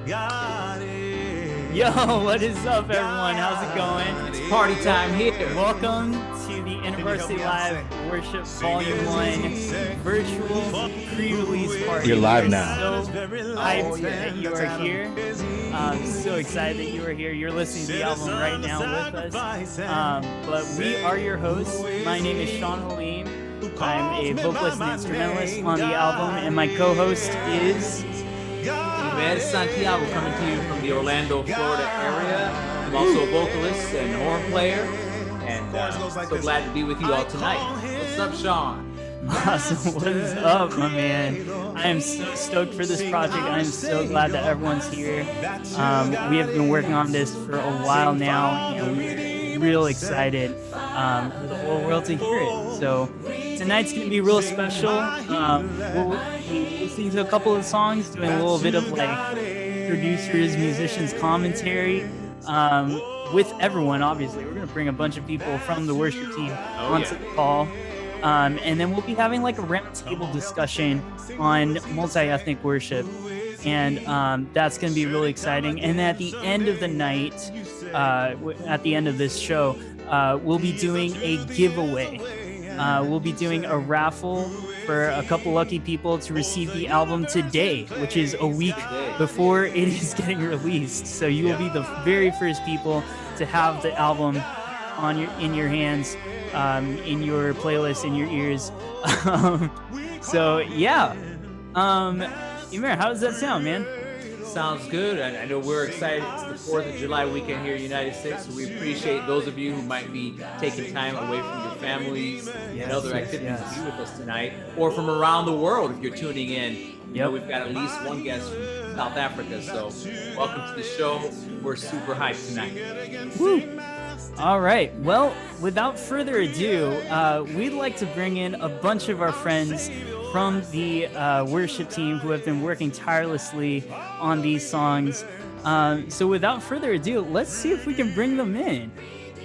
Yo, what is up, everyone? How's it going? It's party time here. Welcome to the InterVarsity Live Worship Volume 1 virtual pre-release party. You're live now. So hyped that you are here. So excited that you are here. You're listening to the album right now with us. But we are your hosts. My name is Shawn Halim. I'm a vocalist and instrumentalist on the album, and my co-host is Imer, Santiago, coming to you from the Orlando, Florida area. I'm also a vocalist and horn player, and so glad to be with you all tonight. What's up, Shawn? Awesome. What is up, my man? I am so stoked for this project. I am so glad that everyone's here. We have been working on this for a while now, and we're real excited for the whole world to hear it. So tonight's going to be real special. We'll be listening to a couple of songs, doing a little bit of like producers, musicians commentary with everyone. Obviously, we're going to bring a bunch of people from the worship team onto the call. And then we'll be having like a roundtable discussion on multi-ethnic worship. And that's going to be really exciting. And at the end of the night, at the end of this show, we'll be doing a giveaway. We'll be doing a raffle for a couple lucky people to receive the album today, which is a week before it is getting released. So you will be the very first people to have the album in your hands, in your playlist, in your ears. So yeah, Imer, how does that sound, man? Sounds good. I know we're excited. It's the 4th of July weekend here in the United States, so we appreciate those of you who might be taking time away from your families and other activities to be with us tonight, or from around the world if you're tuning in. You know, we've got at least one guest from South Africa, so welcome to the show. We're super hyped tonight. Woo! All right. Well, without further ado, we'd like to bring in a bunch of our friends from the worship team who have been working tirelessly on these songs. So without further ado, let's see if we can bring them in.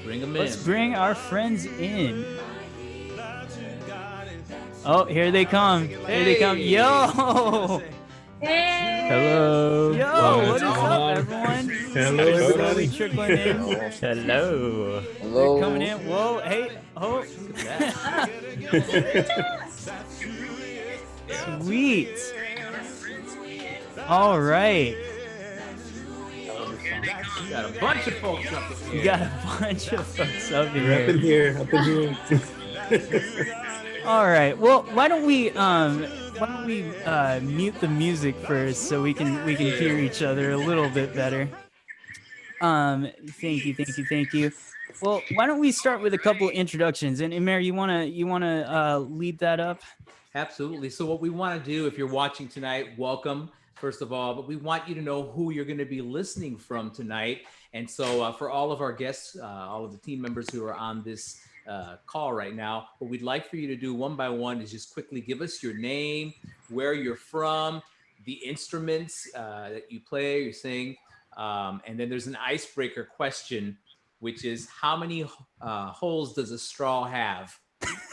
Let's bring our friends in. Oh, here they come. Here they come. Yo! Hey! Hello. Yo, what is up, everyone? Hello, everybody trickling in. Hello. Hello. They're coming in. Whoa, hey. Oh. Sweet. All right. We got a bunch of folks up here. You got a bunch of folks up here. Up in here. All right. Well, why don't we mute the music first so we can hear each other a little bit better. Thank you. Well, why don't we start with a couple introductions? And Imer, you wanna lead that up? Absolutely. So what we want to do, if you're watching tonight, welcome, first of all, but we want you to know who you're going to be listening from tonight. And so for all of our guests, all of the team members who are on this call right now, what we'd like for you to do one by one is just quickly give us your name, where you're from, the instruments that you play, you sing, and then there's an icebreaker question, which is how many holes does a straw have?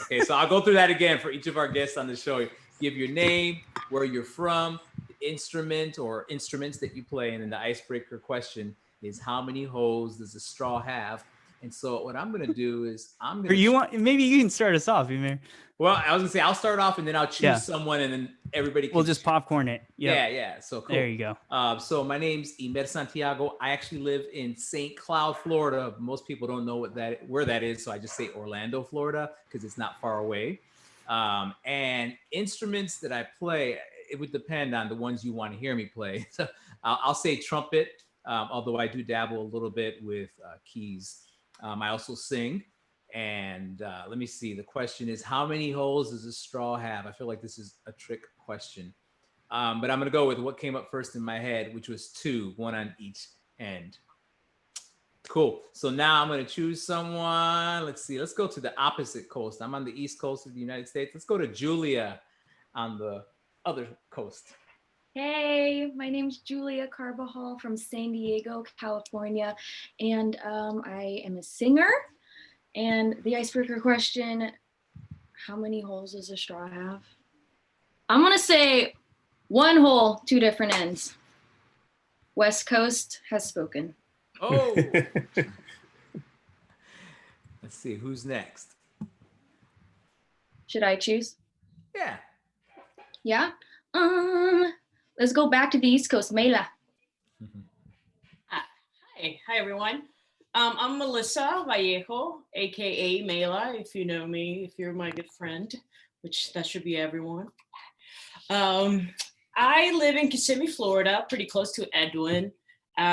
Okay, so I'll go through that again for each of our guests on the show. Give your name, where you're from, the instrument or instruments that you play, and then the icebreaker question is how many holes does a straw have? And so what I'm going to do is maybe you can start us off, Imer. Well, I was going to say I'll start off and then I'll choose someone and then everybody can... We'll just popcorn it. Yep. Yeah. So cool. There you go. So my name's Imer Santiago. I actually live in St. Cloud, Florida. Most people don't know where that is, so I just say Orlando, Florida, because it's not far away. And instruments that I play, it would depend on the ones you want to hear me play. So I'll say trumpet, although I do dabble a little bit with keys. I also sing. And let me see. The question is, how many holes does a straw have? I feel like this is a trick question. But I'm going to go with what came up first in my head, which was 2, 1 on each end. Cool. So now I'm going to choose someone. Let's see. Let's go to the opposite coast. I'm on the East Coast of the United States. Let's go to Julia on the other coast. Hey, my name's Julia Carbajal from San Diego, California, and I am a singer. And the icebreaker question, how many holes does a straw have? I'm gonna say 1 hole, 2 different ends. West Coast has spoken. Oh. Let's see, who's next? Should I choose? Yeah. Yeah. Let's go back to the East Coast. Mela. Hi everyone. I'm Melissa Vallejo, aka Mela, if you know me, if you're my good friend, which that should be everyone. I live in Kissimmee, Florida, pretty close to Edwin,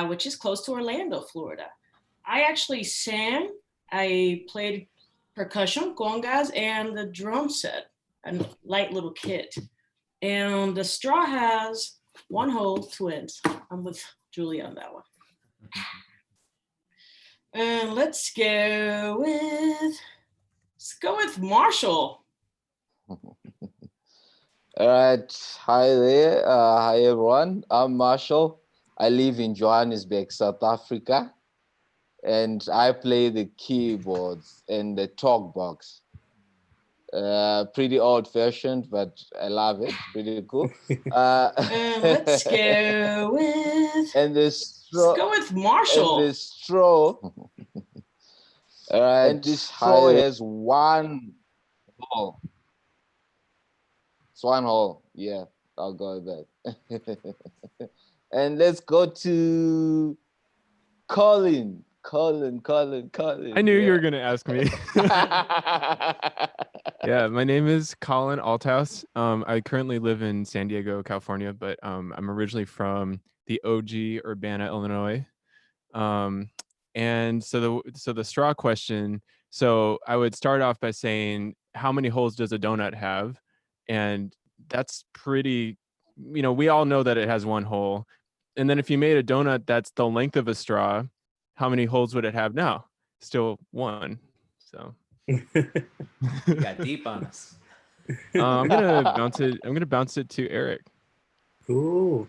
which is close to Orlando, Florida. I actually sang, I played percussion, congas, and the drum set, a light little kit. And the straw has one hole, twins. I'm with Julie on that one. And let's go with Marshall. All right, hi there, hi everyone. I'm Marshall. I live in Johannesburg, South Africa, and I play the keyboards and the talk box. Pretty old-fashioned, but I love it. Pretty cool. And let's go with. And let's go with Marshall. And the straw. All right, and this straw has one hole. It's one hole. Yeah, I'll go with that. And let's go to Colin. Colin. I knew you were going to ask me. Yeah, my name is Colin Althouse. I currently live in San Diego, California, but I'm originally from the OG Urbana, Illinois. And so the straw question, so I would start off by saying, how many holes does a donut have? And that's pretty, we all know that it has one hole. And then if you made a donut that's the length of a straw, how many holes would it have now? Still one. So You got deep on us. I'm gonna bounce it to Eric. Cool.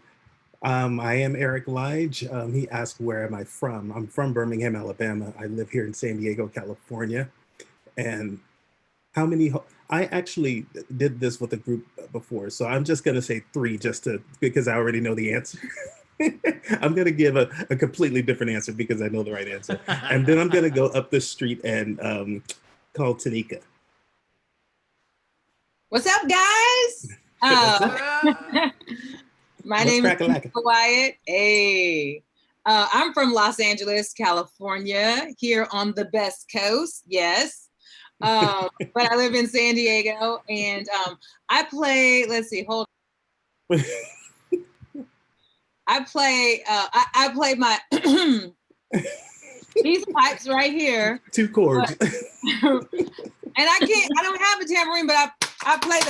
I am Eric Lige. He asked, where am I from? I'm from Birmingham, Alabama. I live here in San Diego, California. And how many, I actually did this with a group before, so I'm just gonna say 3 because I already know the answer. I'm gonna give a completely different answer because I know the right answer. And then I'm gonna go up the street and call Tanika. What's up, guys? My name is Wyatt. Hey, I'm from Los Angeles, California, here on the Best Coast. Yes. But I live in San Diego, and I play, let's see, hold on. I play my these pipes right here. 2 chords. And I don't have a tambourine, but I play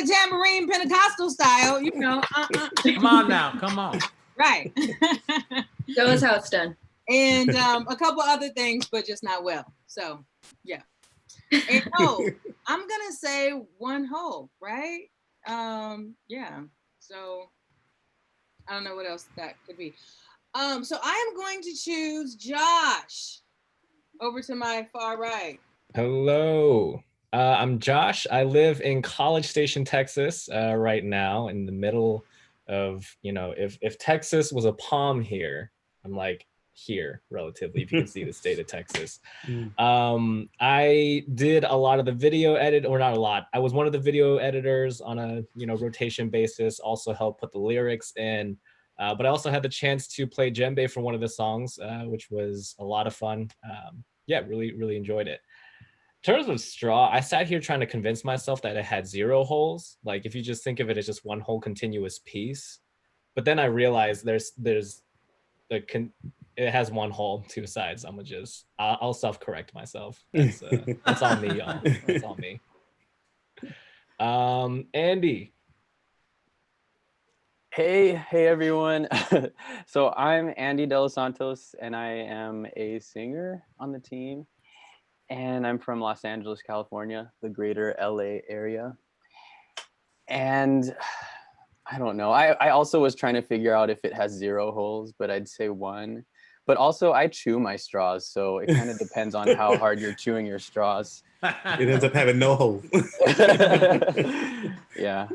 the tambourine Pentecostal style, Come on now, come on. Right. Show us how it's done. And a couple other things, but just not well. So yeah. And I'm gonna say 1 hole, right? Yeah. So I don't know what else that could be. So I am going to choose Josh over to my far right. Hello. I'm Josh. I live in College Station, Texas, right now, in the middle of, if Texas was a palm here, I'm like here relatively, if you can see the state of Texas. I did a lot of the video edit, or not a lot. I was one of the video editors on a rotation basis, also helped put the lyrics in. But I also had the chance to play djembe for one of the songs, which was a lot of fun. Yeah, really, really enjoyed it. In terms of straw, I sat here trying to convince myself that it had 0 holes. Like if you just think of it as just one whole continuous piece. But then I realized it has 1 hole, 2 sides. I'll self-correct myself. That's on me, y'all. That's on me. Andy. Hey everyone. So I'm Andy De Los Santos, and I am a singer on the team. And I'm from Los Angeles, California, the greater LA area. And I don't know. I also was trying to figure out if it has 0 holes, but I'd say 1. But also I chew my straws, so it kind of depends on how hard you're chewing your straws. It ends up having no hole. Yeah.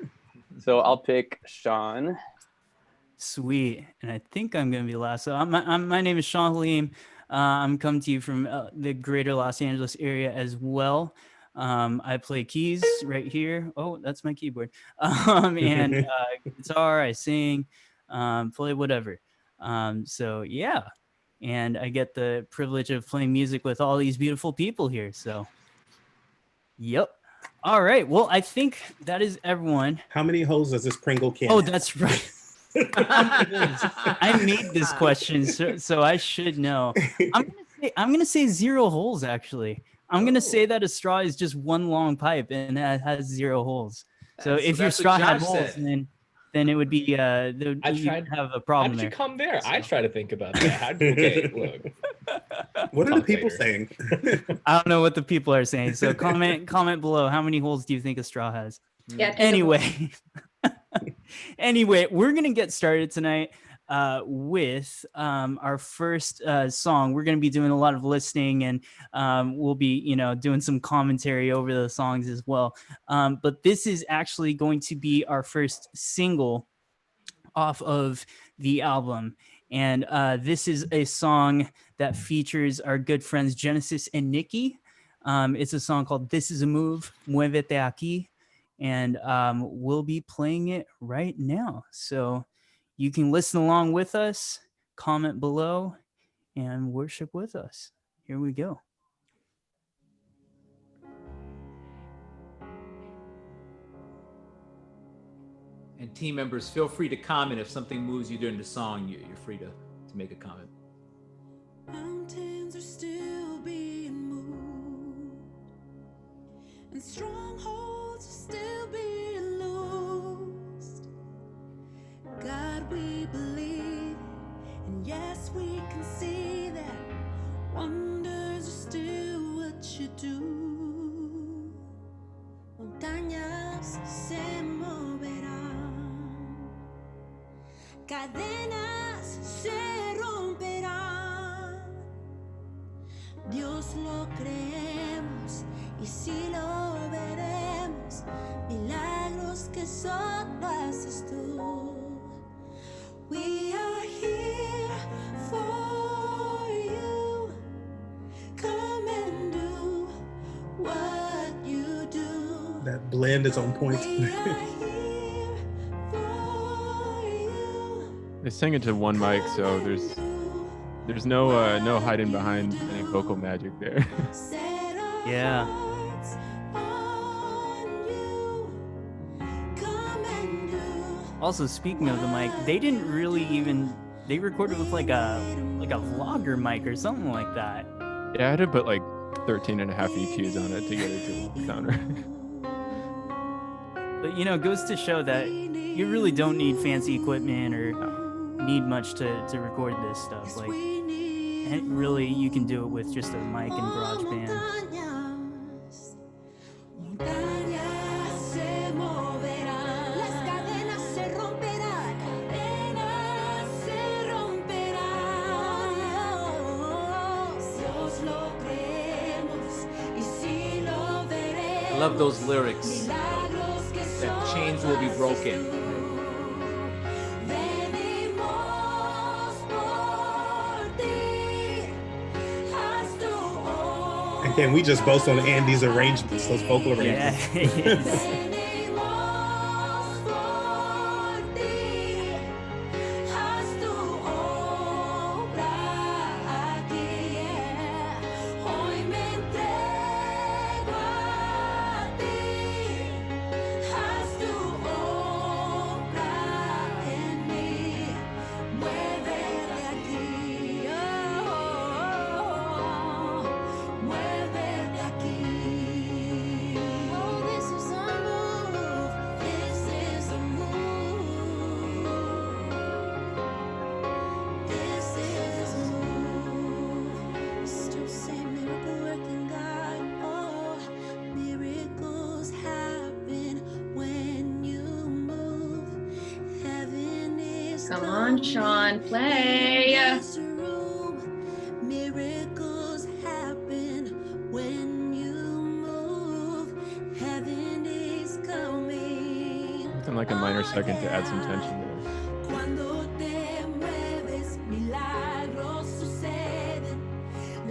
So I'll pick Shawn. Sweet. And I think I'm going to be last. So my name is Shawn Halim. I'm coming to you from the greater Los Angeles area as well. I play keys right here. Oh, that's my keyboard. And guitar, I sing, play whatever. So yeah. And I get the privilege of playing music with all these beautiful people here. So, yep. All right. Well, I think that is everyone. How many holes does this Pringle can Oh, have? that's right. I made this question, so I should know. I'm gonna say 0 holes. Actually, I'm gonna say that a straw is just one long pipe and it has 0 holes. So if your that's straw what had Josh holes, said. then it would be you'd tried- have a How problem did there. you come there? I try to think about that. Okay, look. What are the Talk people later. saying? I don't know what the people are saying. So comment below. How many holes do you think a straw has? Yeah. Anyway. Anyway, we're gonna get started tonight with our first song. We're gonna be doing a lot of listening, and we'll be doing some commentary over the songs as well. But this is actually going to be our first single off of the album, and this is a song that features our good friends Genesis and Nikki. It's a song called "This Is a Move," Muévete Aquí. And we'll be playing it right now. So you can listen along with us, comment below, and worship with us. Here we go. And team members, feel free to comment if something moves you during the song. You're free to make a comment. Mountains are still being moved, and strongholds are still being loosed. God, we believe, and yes, we can see that wonders are still what you do. Montañas se moverán, cadenas se romperán. Dios lo creemos y sí lo veremos, milagros que solo haces tú. We are here for you. Come and do what you do. That blend is on point. We are here for you. They sing it to one mic, so there's no hiding behind any vocal magic there. Set our Yeah. hearts on you. Come and do. Also, speaking of the mic, they didn't really they recorded with like a vlogger mic or something like that. Yeah, I had to put like 13 and a half EQs on it to get it to sound right. But it goes to show that you really don't need fancy equipment or need much to record this stuff. Like, and really, you can do it with just a mic and GarageBand. Montañas, montañas se moverán, las cadenas se romperán, cadenas se romperán. Dios lo creemos y sí lo veremos. I love those lyrics. Milagros que That chains will be broken. venimos por ti. Haz tu obra. And can we just boast on Andy's arrangements, those vocal Yeah. arrangements? Venimos por ti, haz tu obra aquí. Hoy me entrego a ti, haz tu obra en mí, muévete aquí, muévete aquí. Oh, this is a move, this is a move, this is a move. Still same miracle working God. Oh, miracles happen when you move. Heaven is Come on, Shawn, play. this room. Miracles happen when you move. Heaven is coming. Nothing like a minor second to add some tension there. Cuando te mueves, milagros suceden.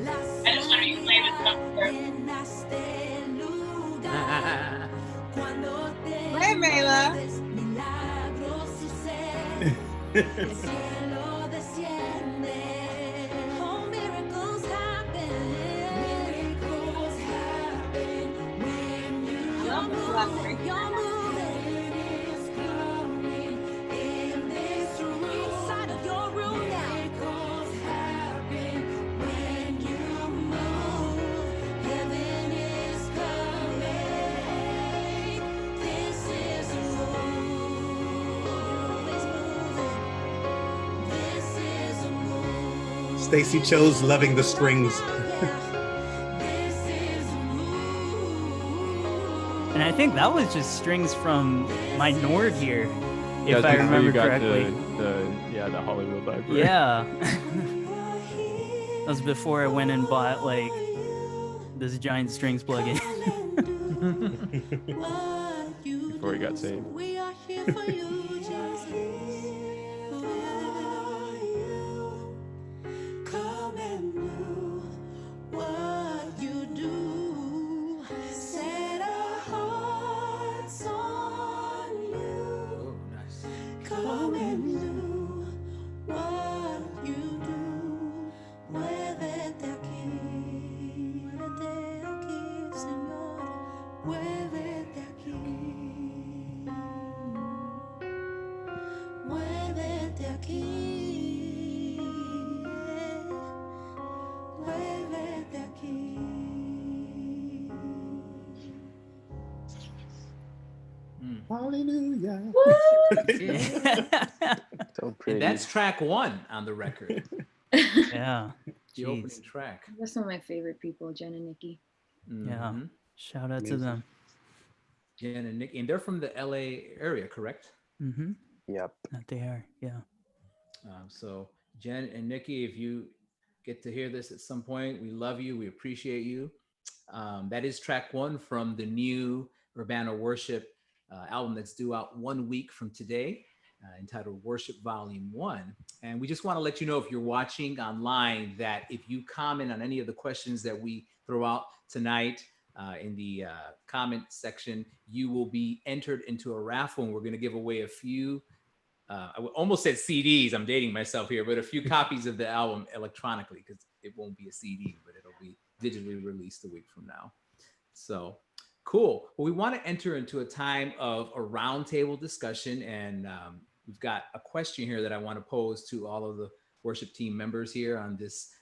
Las I just started playing with stuff here. llenas de lugar. Cuando te Hey, Mela. mueves, milagros suceden. El cielo desciende. Oh, miracles happen. Miracles happen when you're moving. You're moving. It's coming in this room. Inside of your room now. Miracles happen when you move. Heaven is coming. This is a room. It's moving. This is a move. Stacy chose loving the strings. This is a move. And I think that was just strings from my Nord here, Yeah, if I before you remember got correctly. the Hollywood library. Yeah. That was before I went and bought like this giant strings plugin. Before he got saved. We are here for you, Jesus. Come and do what you do. Set our hearts on you. Oh, nice. Come and do what you do. Muévete aquí, Señor. Muévete aquí. Muévete aquí. Muévete aquí. Hallelujah. So And pretty. that's track 1 on the record. Yeah. The opening Jeez. track. That's some of my favorite people, Jen and Nikki. Yeah. Mhm. Shout out to Amazing. them. Jen and Nick, and they're from the LA area, correct? Mm-hmm. Yep. That they are. Yeah. So Jen and Nikki, if you get to hear this at some point, we love you. We appreciate you. That is track 1 from the new Urbana Worship album that's due out 1 week from today, entitled Worship Volume 1. And we just want to let you know, if you're watching online, that if you comment on any of the questions that we throw out tonight in the comment section, you will be entered into a raffle, and we're going to give away a few I almost said CDs. I'm dating myself here, but a few copies of the album electronically, because it won't be a CD, but it'll be digitally released a week from now. So cool. Well, we want to enter into a time of a roundtable discussion, and we've got a question here that I want to pose to all of the worship team members here on this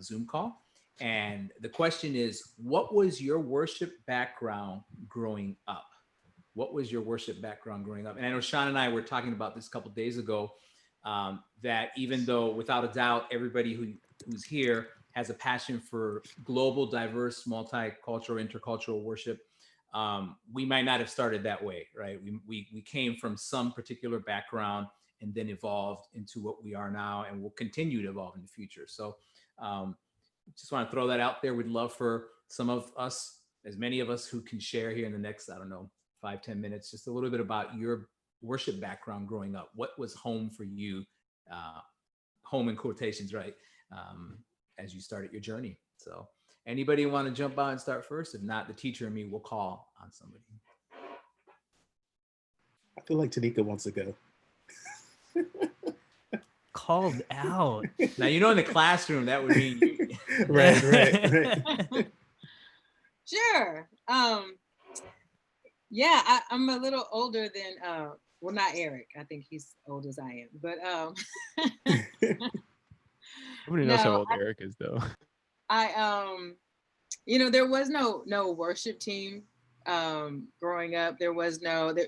Zoom call. And the question is, what was your worship background growing up? What was your worship background growing up? And I know Shawn and I were talking about this a couple of days ago, that even though without a doubt, everybody who's here has a passion for global, diverse, multicultural, intercultural worship, we might not have started that way, right? We came from some particular background and then evolved into what we are now, and will continue to evolve in the future. So just want to throw that out there. We'd love for some of us, as many of us who can share here in the next, 5-10 minutes, just a little bit about your worship background growing up. What was home for you? Home in quotations, right? As you started your journey. So anybody want to jump on and start first? If not, the teacher and me will call on somebody. I feel like Tanika wants to go. Called out. Now, in the classroom, that would mean you. Right. Sure. Yeah, I'm a little older than well, not Eric. I think he's old as I am, but Nobody knows how No, old Eric is, though. there was no worship team growing up. There was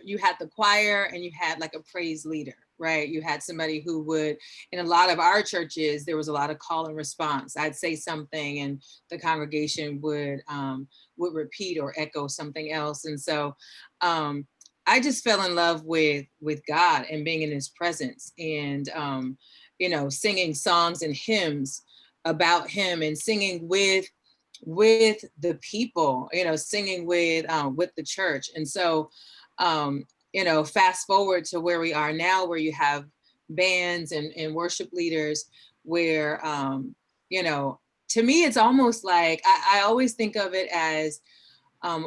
you had the choir and you had like a praise leader, right? You had somebody who would, in a lot of our churches, there was a lot of call and response. I'd say something and the congregation would repeat or echo something else. And so I just fell in love with God and being in his presence, and singing songs and hymns about him, and singing with the people, singing with the church. And so you know, fast forward to where we are now, where you have bands and worship leaders where, you know, to me, it's almost like, I always think of it as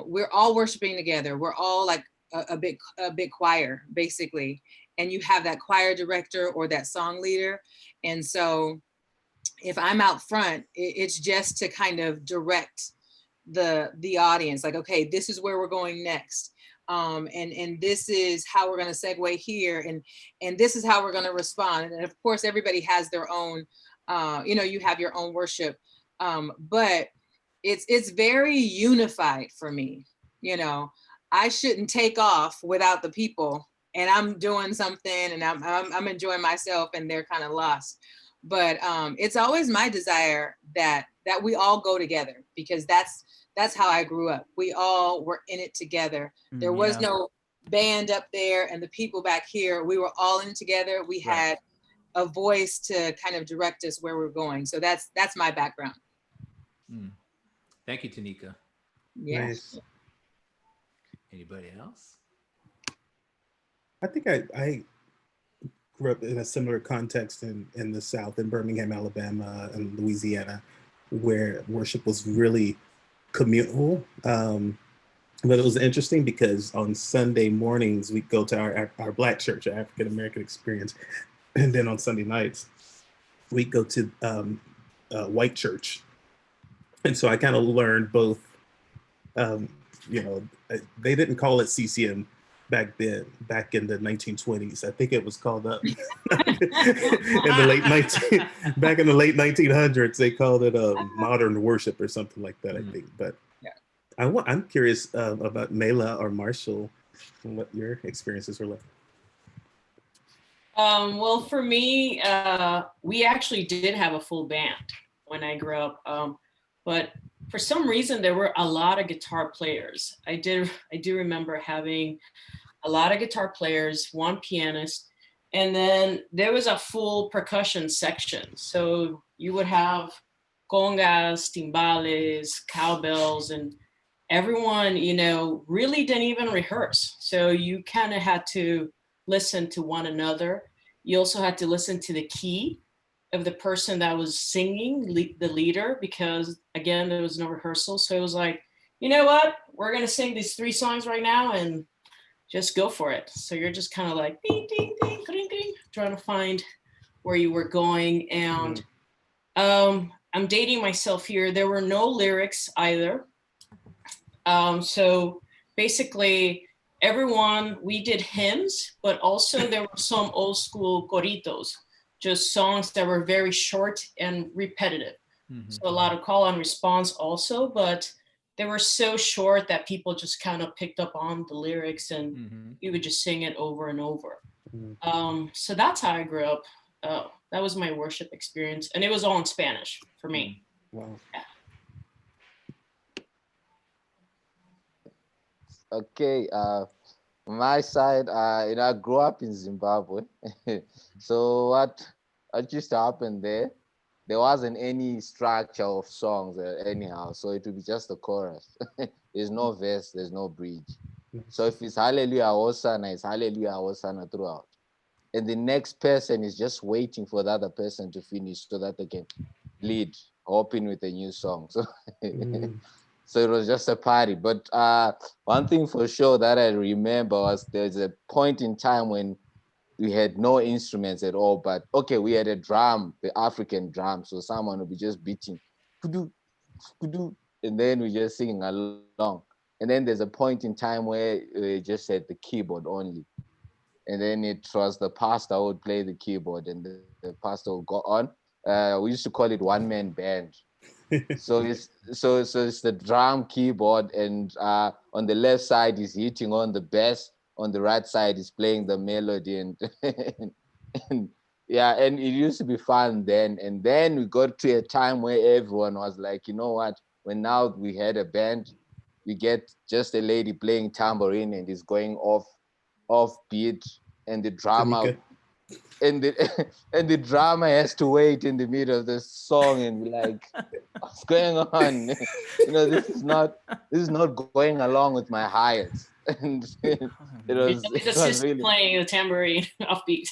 we're all worshiping together. We're all like a big choir, basically. And you have that choir director or that song leader. And so if I'm out front, it's just to kind of direct the audience, like, okay, this is where we're going next. And this is how we're going to segue here, and this is how we're going to respond. And of course, everybody has their own, you know, you have your own worship, but it's very unified for me. You know, I shouldn't take off without the people, and I'm doing something, and I'm enjoying myself, and they're kind of lost. But it's always my desire that we all go together, because that's how I grew up. We all were in it together. There was no band up there and the people back here. We were all in it together. We had a voice to kind of direct us where we're going. So that's my background. Thank you, Tanika. Yeah. Nice. Anybody else? I think I grew up in a similar context in the South, in Birmingham, Alabama, and Louisiana, where worship was really communal. But it was interesting because on Sunday mornings, we'd go to our Black church, our African American experience. And then on Sunday nights, we'd go to white church. And so I kind of learned both, you know, they didn't call it CCM back then, back in the 1920s. I think it was called up back in the late 1900s, they called it modern worship or something like that, I think. But I'm curious about Mela or Marshall, and what your experiences were like. Well, for me, we actually did have a full band when I grew up, but for some reason there were a lot of guitar players. I do remember having a lot of guitar players, one pianist, and then there was a full percussion section. So you would have congas, timbales, cowbells, and everyone, you know, really didn't even rehearse. So you kind of had to listen to one another. You also had to listen to the key of the person that was singing, the leader, because again, there was no rehearsal. So it was like, you know what, we're gonna sing these 3 songs right now and just go for it. So you're just kind of like ding, ding, ding, ding, ding, trying to find where you were going. And I'm dating myself here. There were no lyrics either. So basically everyone, we did hymns, but also there were some old school corridos, just songs that were very short and repetitive. So a lot of call and response also, but they were so short that people just kind of picked up on the lyrics, and you would just sing it over and over. So that's how I grew up. That was my worship experience, and it was all in Spanish for me. Wow. Yeah. Okay, my side, you know, I grew up in Zimbabwe. So what used to happen there? There wasn't any structure of songs anyhow, so it would be just the chorus. There's no verse, there's no bridge. So if it's Hallelujah Hosanna, it's Hallelujah Hosanna throughout. And the next person is just waiting for the other person to finish so that they can lead, hoping with a new song. So, so it was just a party. But one thing for sure that I remember was there's a point in time when we had no instruments at all, but okay, we had a drum, the African drum. So someone would be just beating, kudu, kudu, and then we just singing along. And then there's a point in time where we just had the keyboard only. And then it was the pastor who would play the keyboard, and the pastor would go on. We used to call it one-man band. So it's the drum, keyboard, and on the left side is hitting on the bass. On the right side is playing the melody, and yeah, and it used to be fun then. And then we got to a time where everyone was like, you know what? When now we had a band, we get just a lady playing tambourine and is going off beat, and the drummer, Tanika. and the and the drama has to wait in the middle of the song and be like, what's going on? This is not going along with my highs. And it was It's the sister really, playing the tambourine offbeat.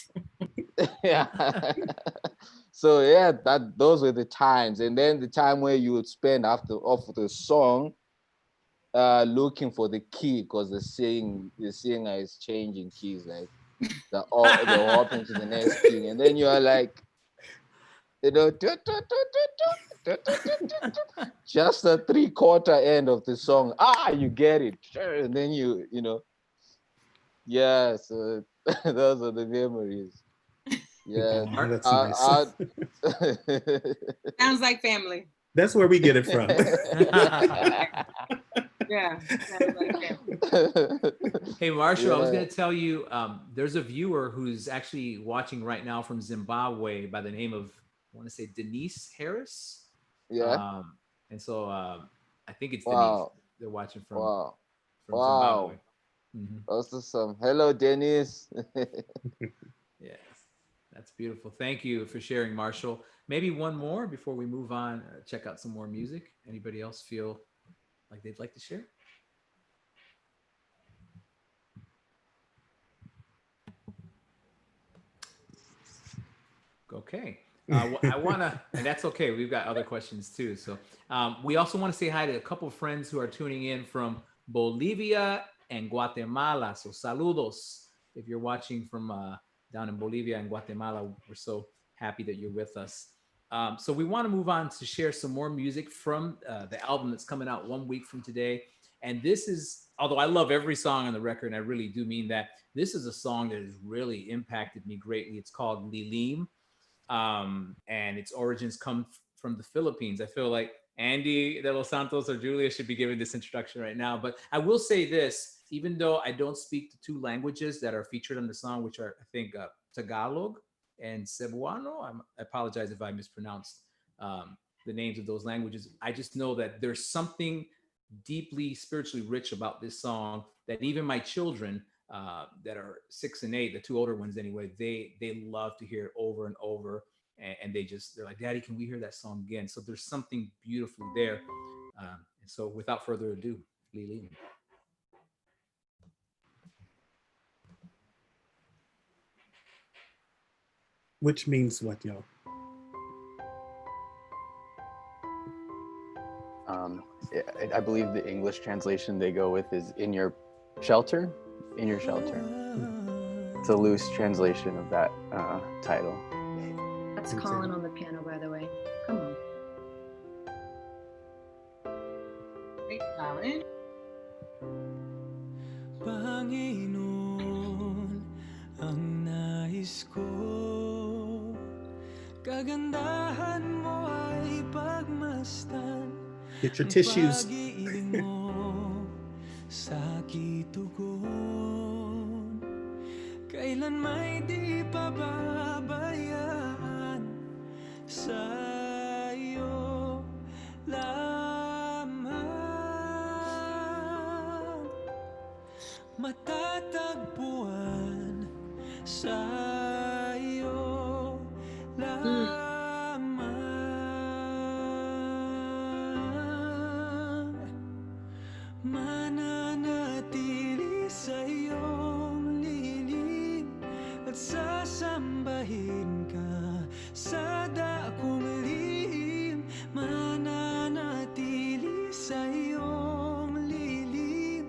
yeah. So yeah, those were the times. And then the time where you would spend after off the song looking for the key, because the singer is changing keys, like the hopping to the next key, and then you are like, just the 3/4 end of the song. You get it, and then yeah. So those are the memories. Yeah, Oh, that's nice. Sounds like family. That's where we get it from. Yeah. Sounds like family. Hey, Marshall, I was Yeah. going to tell you, there's a viewer who's actually watching right now from Zimbabwe by the name of, I want to say Denise Harris. Yeah. And so I think it's Wow. Denise. They're watching from, Wow. from Wow. Zimbabwe. Mhm. Awesome. Hello, Dennis. Yes, that's beautiful. Thank you for sharing, Marshall. Maybe one more before we move on. Check out some more music. Anybody else feel like they'd like to share? Okay. I want to, and that's okay. We've got other questions too. So we also want to say hi to a couple of friends who are tuning in from Bolivia and Guatemala. So saludos. If you're watching from down in Bolivia and Guatemala, we're so happy that you're with us. So we want to move on to share some more music from the album that's coming out 1 week from today. And this is, although I love every song on the record, and I really do mean that, this is a song that has really impacted me greatly. It's called Lilim. And its origins come from the Philippines. I feel like Andy de los Santos or Julia should be giving this introduction right now. But I will say this, even though I don't speak the two languages that are featured on the song, which are, I think, Tagalog and Cebuano. I apologize if I mispronounced the names of those languages. I just know that there's something deeply spiritually rich about this song that even my children that are 6 and 8, the two older ones anyway, they love to hear it over and over, and they're like, Daddy, can we hear that song again? So there's something beautiful there. And so without further ado, Lili. Which means what, y'all? I believe the English translation they go with is in your shelter. In your shelter. It's a loose translation of that title. That's Colin on the piano, by the way. Come on. Great, Colin. Panginoon, ang nais ko, kagandahan mo ay pagmasdan. Get your tissues. Pag-ibig mo sa kitugon, kailan may di pababayaan, sa iyo lamang matatagpuan, sa iyo lamang mananatili sa iyong lilim at sasambahin ka sa dakong lihim, mananatili sa iyong lilim.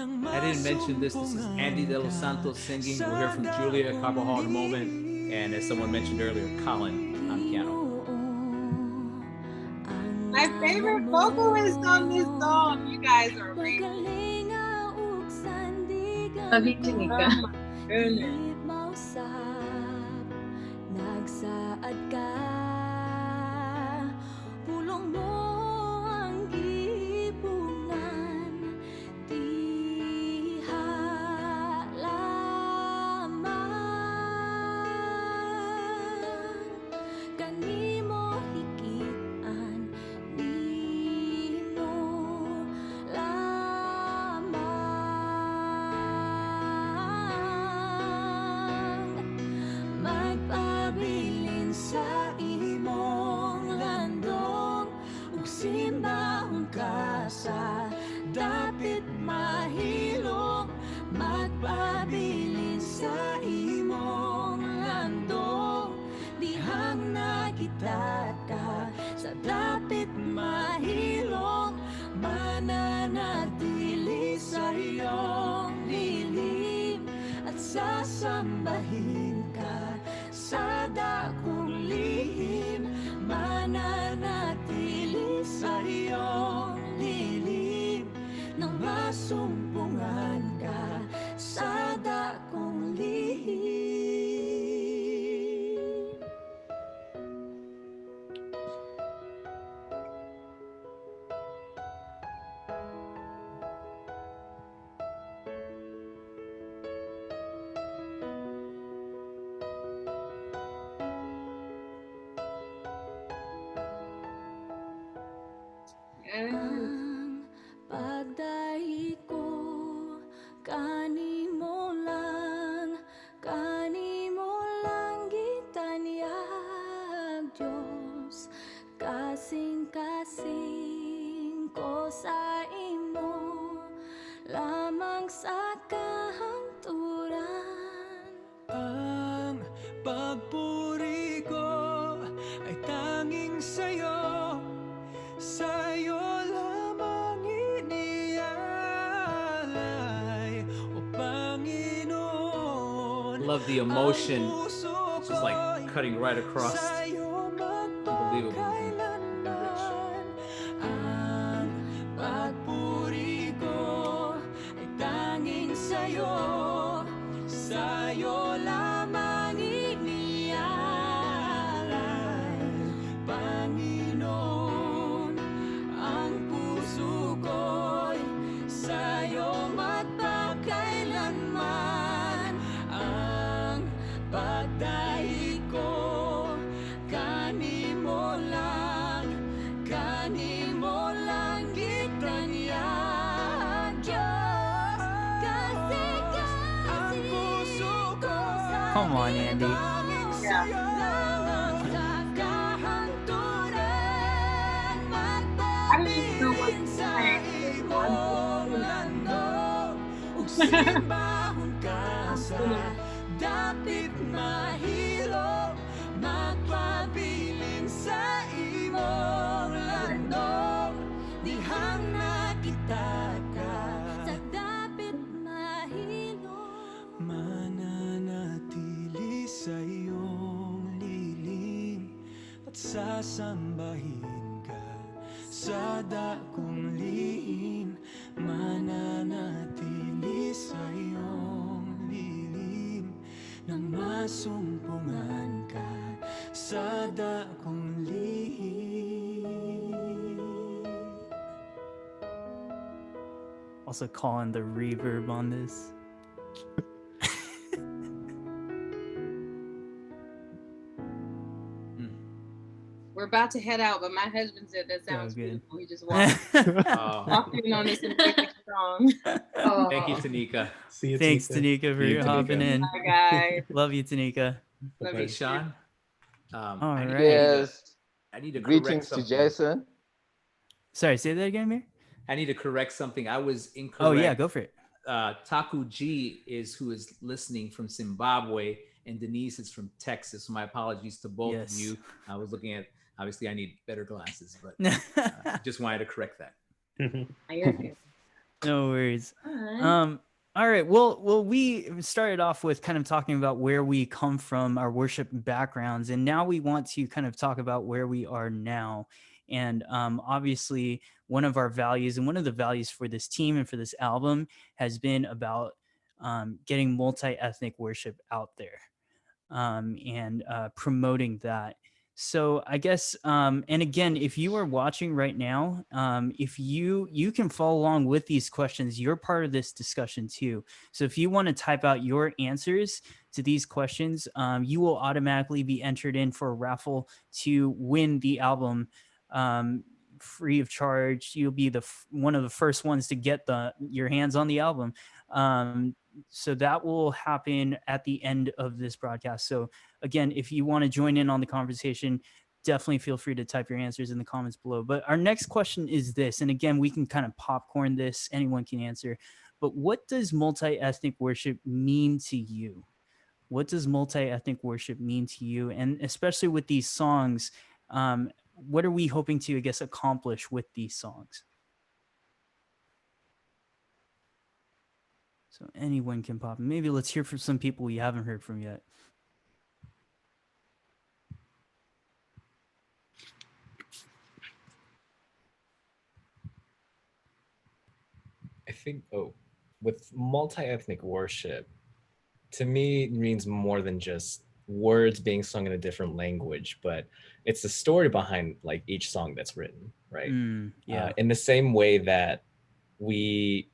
I didn't mention this. This is Andy de los Santos singing. We'll hear from Julia Carbajal in a moment. And as someone mentioned earlier, Colin on piano. My favorite vocalist on this song. You guys are amazing. Nabikinig ka. Oh my goodness. Nagsaad ka, pulong mo ang gipungan, diha lamang, kanimo hikitan, nimo lamang. kita sa dapit mahilong, mananatili sa iyong lilim at sasambahin ka sa dakong lihim, mananatili sa iyong lilim nang masumpungan ka sa dakong lihim. Ang pagdahi ko kanimo lang gitanyag Diyos, kasing-kasing ko sa imo lamang sa kahanturan. Ang pagpuri ko ay tanging sa'yo, sa'yo lamang inialay, O Panginoon. Love the emotion. It's just like cutting right across. Unbelievable. Ang pagpuri ko ay tanging sa'yo, sa'yo lamang inialay, Panginoon. Ang puso ko'y sa'yo magpakailanman. Ang pagdahi ko kanimo lang gitanyag Diyos, ang puso ko Come on, Andy. lamang sa kahanturan, magpabilin sa imong landong, ug simbahon ka sa dapit mahilong, magpabilin sa imong landong, dihang nakita ka sa dapit mahilong. Mananatili sa iyong lilim at sasambahin ka sa dakong lihim, mananatili sa iyong lilim nang masumpungan ka sa dakong lihim. Also calling the reverb on this. We're about to head out, but my husband said that sounds good. beautiful. He just walked in on this amazing song. Thank you, Tanika. See you, Thanks, Tanika. Tanika, for See you, hopping Tanika. in. Bye, guys. Love you, Tanika. Love Hey, you. Sean. All I need- right. Yes. I need to correct Greetings to something. Jason. Sorry, say that again, Mir. I need to correct something. I was incorrect. Oh yeah, go for it. Taku G is who is listening from Zimbabwe, and Denise is from Texas. So my apologies to both Yes. of you. I was looking at. Obviously, I need better glasses, but just wanted to correct that. You're good. No worries. Fun. All right. Well, we started off with kind of talking about where we come from, our worship backgrounds, and now we want to kind of talk about where we are now. And obviously, one of our values and one of the values for this team and for this album has been about getting multi-ethnic worship out there and promoting that. So I guess, and again, if you are watching right now, if you can follow along with these questions, you're part of this discussion too. So if you want to type out your answers to these questions, you will automatically be entered in for a raffle to win the album free of charge. You'll be one of the first ones to get your hands on the album. So that will happen at the end of this broadcast. So again, if you want to join in on the conversation, definitely feel free to type your answers in the comments below. But our next question is this, and again, we can kind of popcorn this, anyone can answer, but what does multi-ethnic worship mean to you? what does multi-ethnic worship mean to you? And especially with these songs, what are we hoping to, I guess, accomplish with these songs? So anyone can pop in. Maybe let's hear from some people we haven't heard from yet. I think, with multi-ethnic worship, to me, it means more than just words being sung in a different language, but it's the story behind like each song that's written, right? Yeah. In the same way that we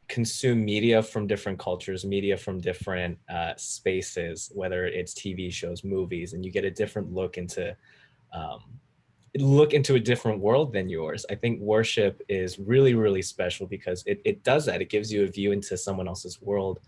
consume media from different cultures, media from different spaces, whether it's TV shows, movies, and you get a different look into a different world than yours. I think worship is really, really special because it does that. It gives you a view into someone else's world,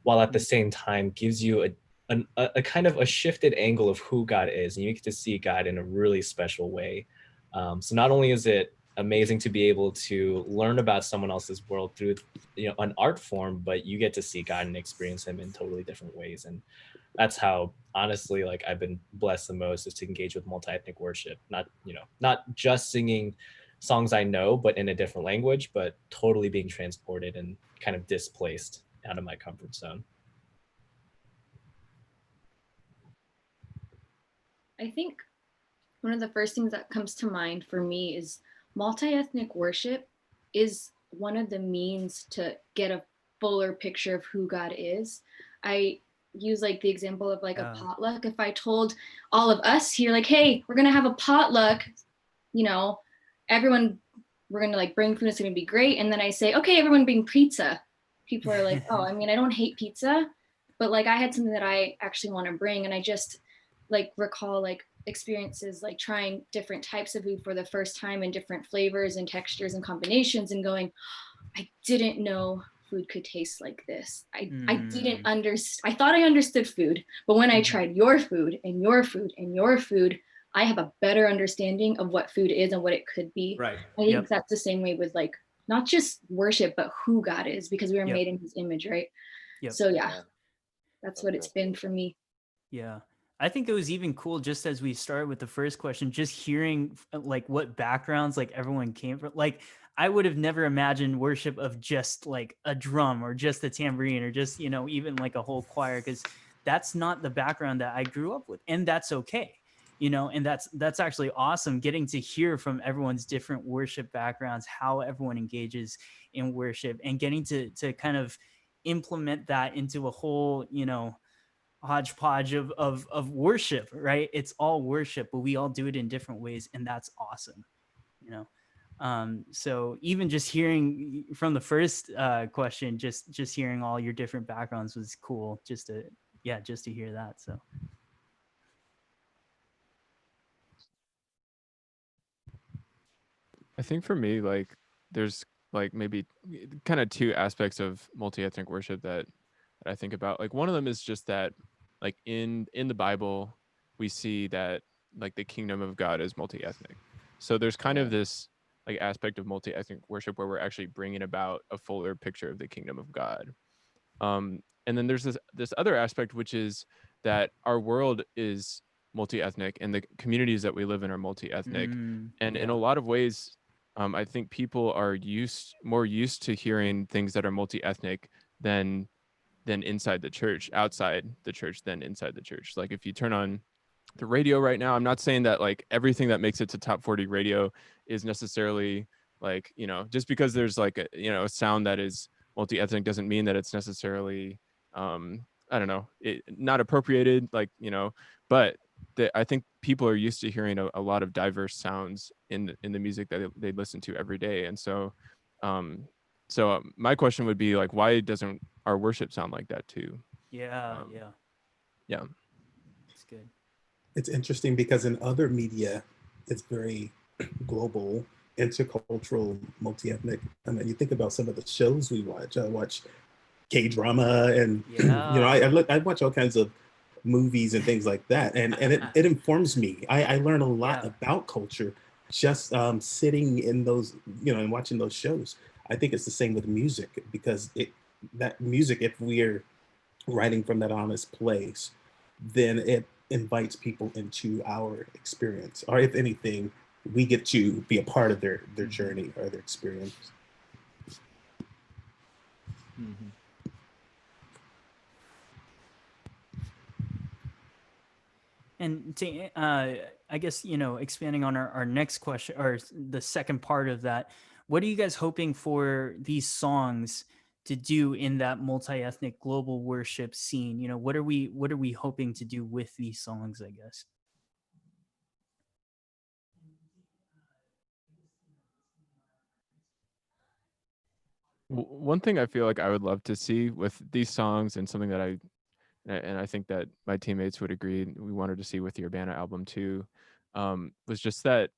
while at the same time gives you a kind of a shifted angle of who God is, and you get to see God in a really special way. So not only is it amazing to be able to learn about someone else's world through an art form, but you get to see God and experience him in totally different ways. And that's how, honestly, like I've been blessed the most, is to engage with multi-ethnic worship, not just singing songs I know, but in a different language, but totally being transported and kind of displaced out of my comfort zone. I think one of the first things that comes to mind for me is multi-ethnic worship is one of the means to get a fuller picture of who God is. I use like the example of like a potluck. If I told all of us here, like, hey, we're gonna have a potluck, everyone, we're gonna like bring food, it's gonna be great. And then I say, okay, everyone bring pizza. People are like, oh, I mean, I don't hate pizza, but like I had something that I actually want to bring. And I just like recall like experiences like trying different types of food for the first time and different flavors and textures and combinations and going, I didn't know food could taste like this. I didn't understand. I thought I understood food, but when I tried your food and your food and your food, I have a better understanding of what food is and what it could be. Right. I think that's the same way with like not just worship, but who God is, because we were made in his image, right? So yeah, that's what it's been for me. Yeah. I think it was even cool, just as we started with the first question, just hearing like what backgrounds like everyone came from. Like I would have never imagined worship of just like a drum or just a tambourine or just, even like a whole choir, because that's not the background that I grew up with. And that's okay. And that's actually awesome, getting to hear from everyone's different worship backgrounds, how everyone engages in worship, and getting to kind of implement that into a whole, hodgepodge of worship, right? It's all worship, but we all do it in different ways, and that's awesome, so even just hearing from the first question, just hearing all your different backgrounds was cool, just to hear that. So I think for me, like there's like maybe kind of two aspects of multi-ethnic worship that I think about. Like one of them is just that like in the Bible, we see that like the kingdom of God is multi-ethnic. So there's kind of this like aspect of multi-ethnic worship where we're actually bringing about a fuller picture of the kingdom of God. And then there's this other aspect, which is that our world is multi-ethnic and the communities that we live in are multi-ethnic. And in a lot of ways, I think people are more used to hearing things that are multi-ethnic than inside the church, outside the church than inside the church. Like if you turn on the radio right now, I'm not saying that like everything that makes it to top 40 radio is necessarily like, just because there's like a sound that is multi-ethnic doesn't mean that it's necessarily I don't know, not appropriated, like, but I think people are used to hearing a lot of diverse sounds in the music that they listen to every day. And so my question would be like, why doesn't our worship sound like that too? Yeah. It's good. It's interesting because in other media, it's very global, intercultural, multi-ethnic. I mean, you think about some of the shows we watch. I watch K-drama and, I watch all kinds of movies and things like that. And it informs me. I learn a lot about culture just sitting in those, and watching those shows. I think it's the same with music, because that music, if we're writing from that honest place, then it invites people into our experience. Or if anything, we get to be a part of their journey or their experience. Mhm. And to, I guess, expanding on our next question, or the second part of that, what are you guys hoping for these songs to do in that multi-ethnic global worship scene? What are we hoping to do with these songs, I guess? One thing I feel like I would love to see with these songs, and something that I think that my teammates would agree we wanted to see with the Urbana album too, was just that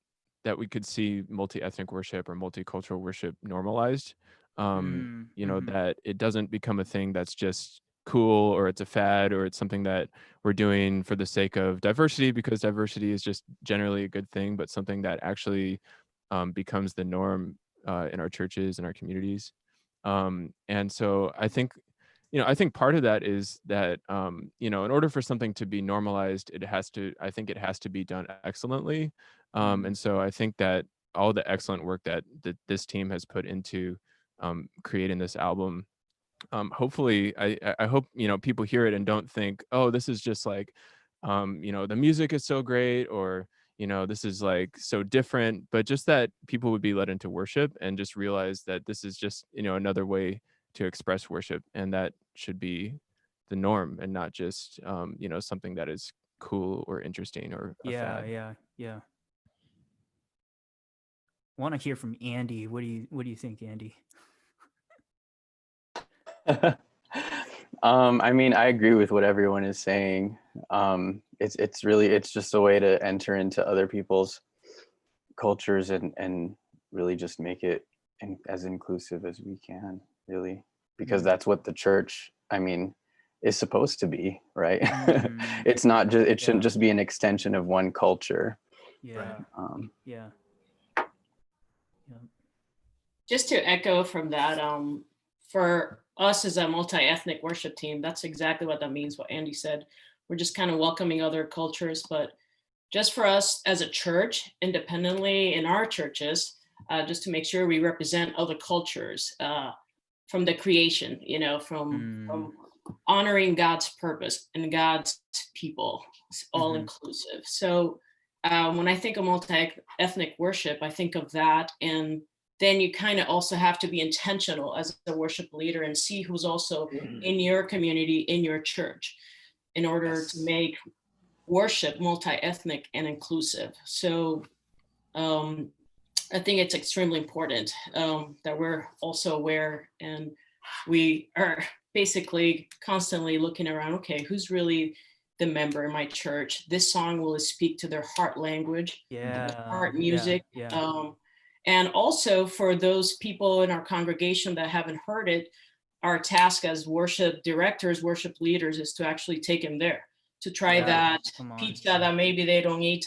we could see multi-ethnic worship or multicultural worship normalized. That it doesn't become a thing that's just cool, or it's a fad, or it's something that we're doing for the sake of diversity, because diversity is just generally a good thing, but something that actually becomes the norm in our churches and our communities. And so I think part of that is that, in order for something to be normalized, I think it has to be done excellently. And so I think that all the excellent work that this team has put into creating this album, hopefully, I hope, people hear it and don't think, oh, this is just like, the music is so great, or, this is like so different, but just that people would be led into worship and just realize that this is just, another way to express worship, and that should be the norm, and not just, something that is cool or interesting or a fad. Yeah. Want to hear from Andy. What do you think, Andy? I mean, I agree with what everyone is saying. It's just a way to enter into other people's cultures and really just make it as inclusive as we can, really, because that's what the church, I mean, is supposed to be, right? It's not just, it shouldn't just be an extension of one culture. Yeah. Yeah. Just to echo from that, for us as a multi-ethnic worship team, that's exactly what that means, what Andy said. We're just kind of welcoming other cultures, but just for us as a church, independently in our churches, just to make sure we represent other cultures from the creation, from honoring God's purpose and God's people, all inclusive. So when I think of multi-ethnic worship, I think of that, and then you kind of also have to be intentional as a worship leader and see who's also in your community, in your church, in order to make worship multi-ethnic and inclusive. So I think it's extremely important that we're also aware, and we are basically constantly looking around, okay, who's really the member in my church? This song will speak to their heart language, their heart music. And also for those people in our congregation that haven't heard it, our task as worship directors, worship leaders, is to actually take them there, to try that pizza that maybe they don't eat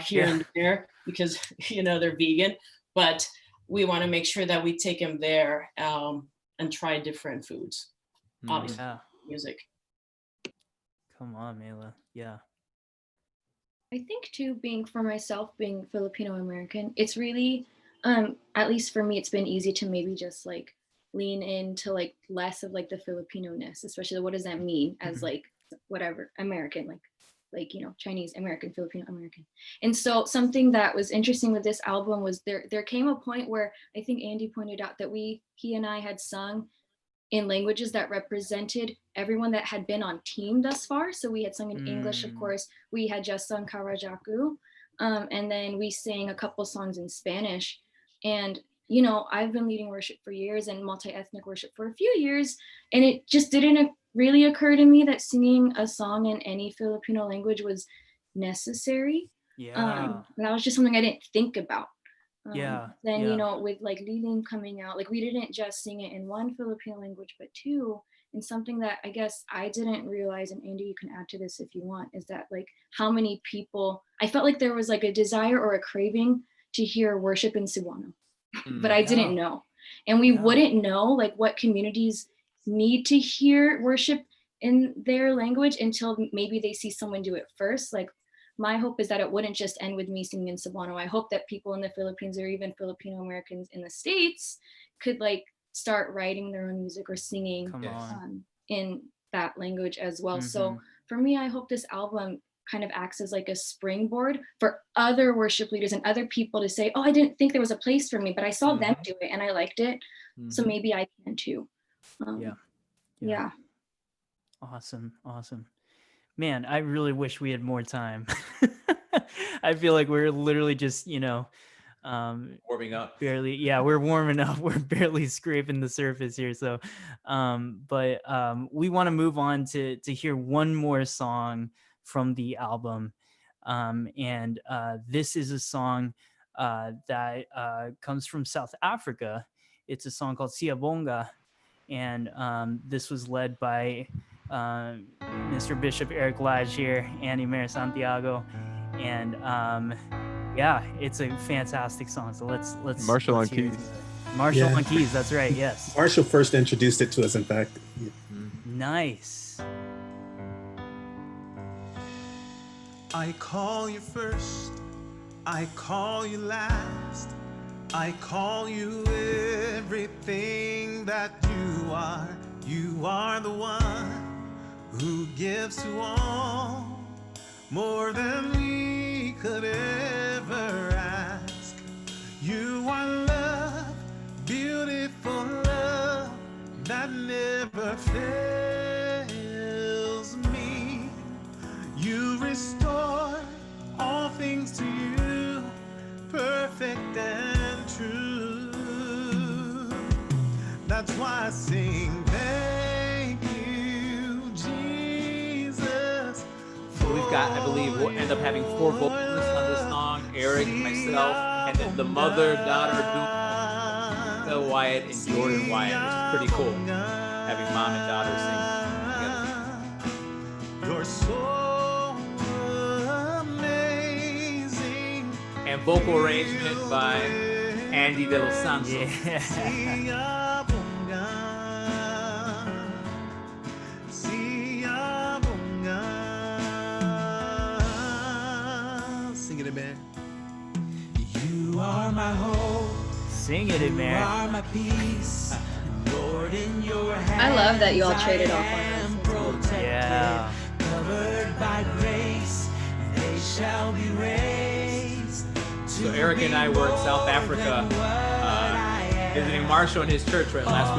here and there because, they're vegan. But we want to make sure that we take them there and try different foods. Obviously, music. Come on, Mela. Yeah. I think too, being Filipino American, it's really, at least for me, it's been easy to maybe just like lean into like less of like the Filipino-ness, especially what does that mean as like whatever American, like Chinese American, Filipino American. And so something that was interesting with this album was there came a point where I think Andy pointed out that he and I had sung in languages that represented everyone that had been on team thus far. So we had sung in English, of course. We had just sung Karajaku. And then we sang a couple songs in Spanish. And, I've been leading worship for years and multi-ethnic worship for a few years. And it just didn't really occur to me that singing a song in any Filipino language was necessary. That was just something I didn't think about. Then with like Lilim coming out, like we didn't just sing it in one Filipino language, but two. And something that I guess I didn't realize, and Andy, you can add to this if you want, is that like how many people, I felt like there was like a desire or a craving to hear worship in Cebuano, but I didn't know. And we wouldn't know like what communities need to hear worship in their language until maybe they see someone do it first. Like, my hope is that it wouldn't just end with me singing in Cebuano. I hope that people in the Philippines or even Filipino Americans in the States could like start writing their own music or singing in that language as well. So for me, I hope this album kind of acts as like a springboard for other worship leaders and other people to say, oh, I didn't think there was a place for me, but I saw them do it and I liked it. So maybe I can too. Yeah. Awesome. Man, I really wish we had more time. I feel like we're literally just, warming up. Barely. Yeah, we're warming up. We're barely scraping the surface here. So, but we want to move on to hear one more song from the album. And this is a song that comes from South Africa. It's a song called Siyabonga. And this was led by Mr. Bishop Eric Lage here and Imer Santiago. And yeah, it's a fantastic song. So let's Marshall let's on hear keys. it. Marshall on keys, that's right, yes. Marshall first introduced it to us, in fact. Nice. I call you first, I call you last, I call you everything that you are. You are the one who gives to all more than we could ever ask. You are love, beautiful love that never fails me. You restore all things to you, perfect and true. That's why I sing thank you, Jesus. We've got, I believe, we'll end up having 4 vocalists on this song: Eric, myself, and then the mother, daughter, Phil Wyatt, and Jordan Wyatt, which is pretty cool. Having mom and daughter sing together. You're so amazing. And vocal arrangement by Andy De Los Santos. Sing it, Imer. You are my hope. Sing it, Imer. You are my peace. Lord, in your hands I love that you all traded off on us. Yeah. Covered by grace, they shall be raised. So Eric and I were in South Africa visiting Marshall in his church last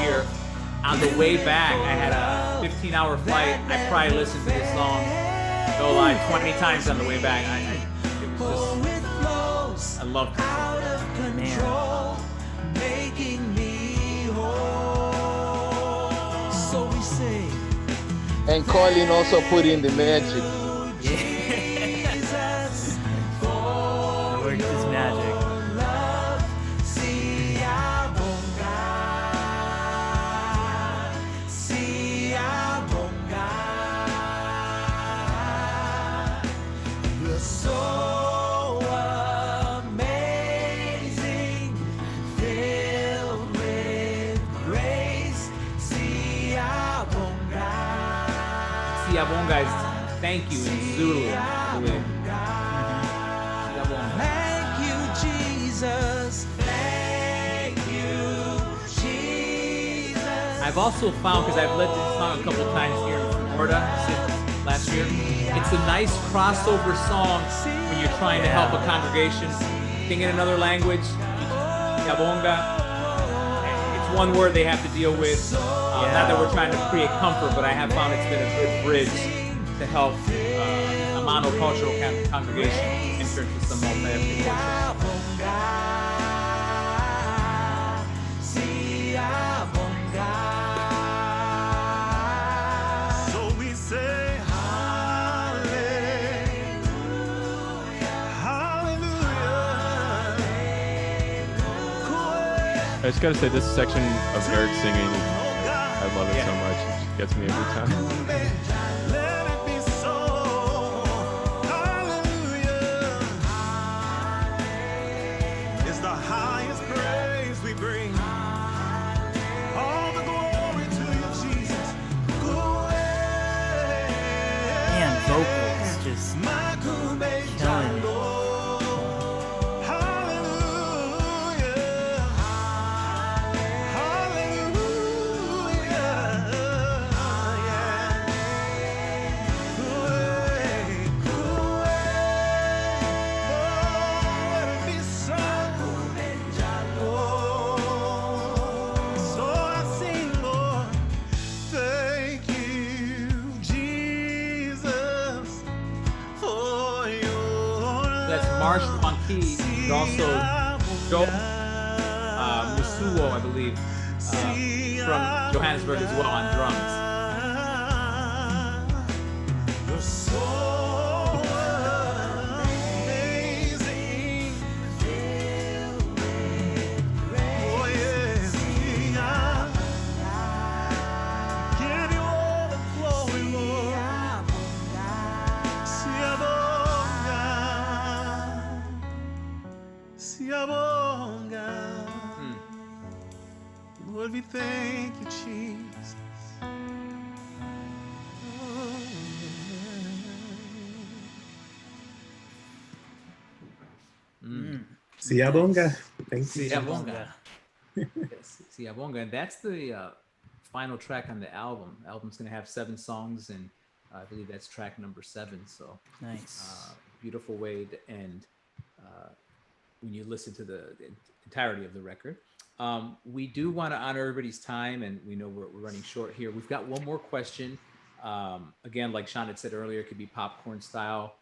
year. On the way back, I had a 15-hour flight. I probably listened to this song, no lie, 20 times on the way back. It was just, I loved it. Man. Making me whole. So we say, And Colin also put in the magic. Jesus, Worked his magic. love, Siyabonga, Siyabonga. You're so amazing, filled with grace, Siyabonga. Siyabonga is thank you in Zulu, I believe. Siyabonga. Thank you, Jesus. Thank you, Jesus. I've also found, because I've led this song a couple times here in Florida since last year, it's a nice crossover song when you're trying to help a congregation sing in another language. Siyabonga. It's one word they have to deal with. Not that we're trying to create comfort, but I have found it's been a good bridge to help a monocultural congregation enter into some multi-ethnic worship. So we say hallelujah, hallelujah. I just gotta say, this section of Eric singing, I love it so much. It gets me every time. Let it be so. Hallelujah is the highest praise we bring. All the glory vocals just killing it. Marshall on keys, and also Joe Musuo, I believe, from Johannesburg as well on drums. You're so amazing. Oh yes, give you all the glory, Lord. Siabonga. Lord, we thank you, Jesus. Siabonga. Thank you. Siabonga. Yes, Siabonga. And that's the final track on the album. The album's going to have 7 songs, and I believe that's track number 7. So nice. Beautiful way to end when you listen to the entirety of the record. We do want to honor everybody's time, and we know we're running short here. We've got one more question. Again, like Shawn had said earlier, it could be popcorn style.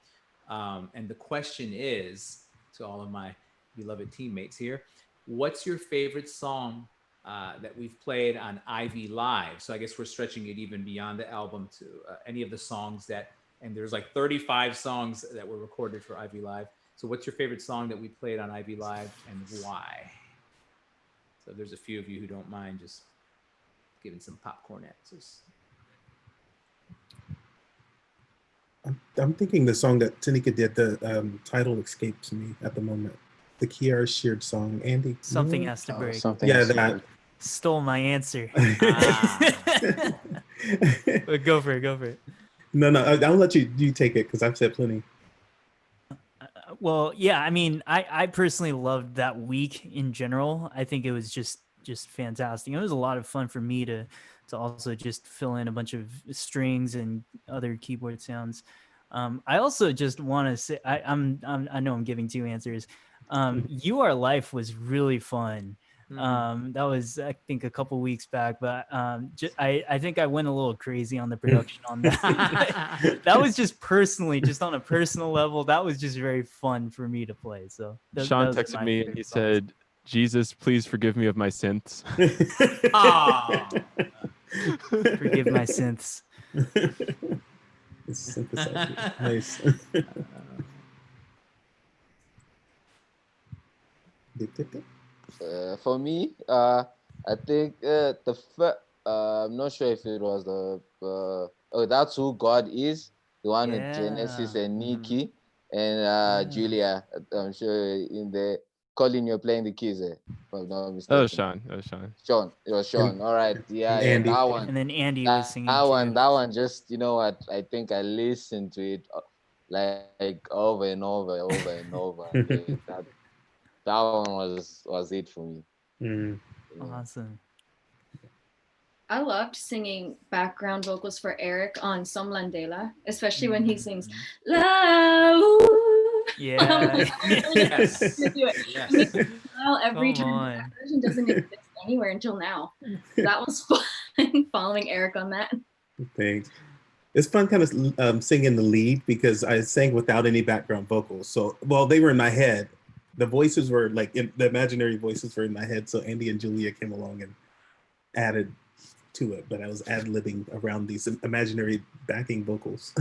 And the question is, to all of my beloved teammates here, what's your favorite song that we've played on Ivy Live? So I guess we're stretching it even beyond the album to any of the songs that, and there's like 35 songs that were recorded for Ivy Live. So what's your favorite song that we played on Ivy Live and why? So if there's a few of you who don't mind just giving some popcorn answers. I'm thinking the song that Tanika did, the title escapes me at the moment. The Kiara Sheard song. Andy? Something has to break. Yeah, that. Stole my answer. But go for it. No, I'll let you take it because I've said plenty. Well, yeah, I mean, I personally loved that week in general. I think it was just fantastic. It was a lot of fun for me to also just fill in a bunch of strings and other keyboard sounds. I also just want to say, I know I'm giving 2 answers. You Are Life was really fun. That was, I think, a couple weeks back, but I think I went a little crazy on the production on that. That was just personally, just on a personal level, that was just very fun for me to play. So Shawn texted me and he said, "Jesus, please forgive me of my synths." Forgive my synths. Nice. For me, I think I'm not sure if it was That's Who God Is, the one with Genesis and Nikki and Julia. I'm sure in the Colin, you're playing the keys there. If I'm not mistaken. That was Shawn. Sean. It was Sean. All right. Yeah, Andy. that one. And then Andy was singing that too. one, just, you know what? I think I listened to it like over and over. That one was it for me. Awesome. I loved singing background vocals for Eric on Som Landela, especially when he sings La. Yeah. Yes. Well, every Come time on. that version doesn't exist anywhere until now. That was fun following Eric on that. Thanks. It's fun kind of singing the lead because I sang without any background vocals. So, well, they were in my head. The voices were like, the imaginary voices were in my head. So Andy and Julia came along and added to it, but I was ad-libbing around these imaginary backing vocals.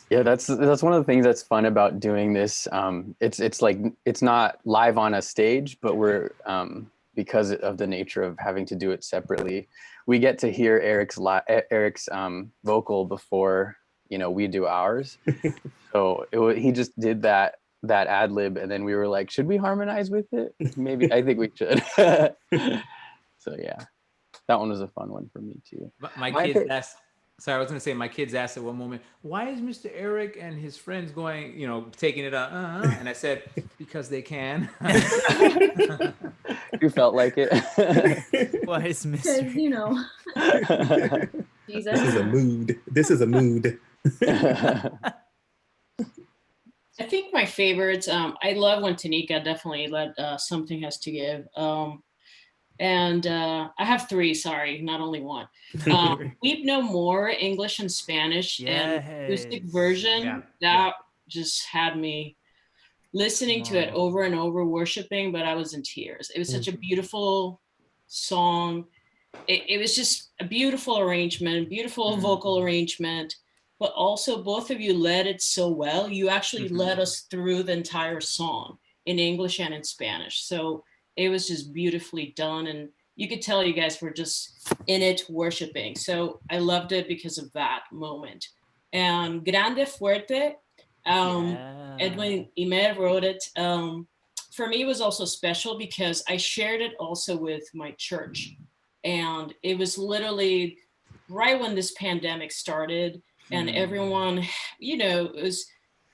Yeah, that's one of the things that's fun about doing this. It's like, it's not live on a stage, but we're because of the nature of having to do it separately, we get to hear Eric's vocal before we do ours. So he just did that ad lib, and then we were like, should we harmonize with it? Maybe. I think we should. So yeah, that one was a fun one for me too. My kids asked. Sorry, I was gonna say my kids asked at one moment, "Why is Mr. Eric and his friends going, taking it up?" And I said, "Because they can." You felt like it. Why is Because, Mr. Jesus. This is a mood. This is a mood. I think my favorites, I love when Tanika definitely let Something Has to Give. And I have three, sorry, not only one. Weep No More, English and Spanish, and acoustic version. That just had me listening to it over and over, worshiping, but I was in tears. It was such a beautiful song. It was just a beautiful arrangement, beautiful vocal arrangement, but also both of you led it so well. You actually led us through the entire song in English and in Spanish. So it was just beautifully done. And you could tell you guys were just in it worshiping. So I loved it because of that moment. And Grande Fuerte, Edwin Imer wrote it. For me, it was also special because I shared it also with my church. And it was literally right when this pandemic started and everyone, was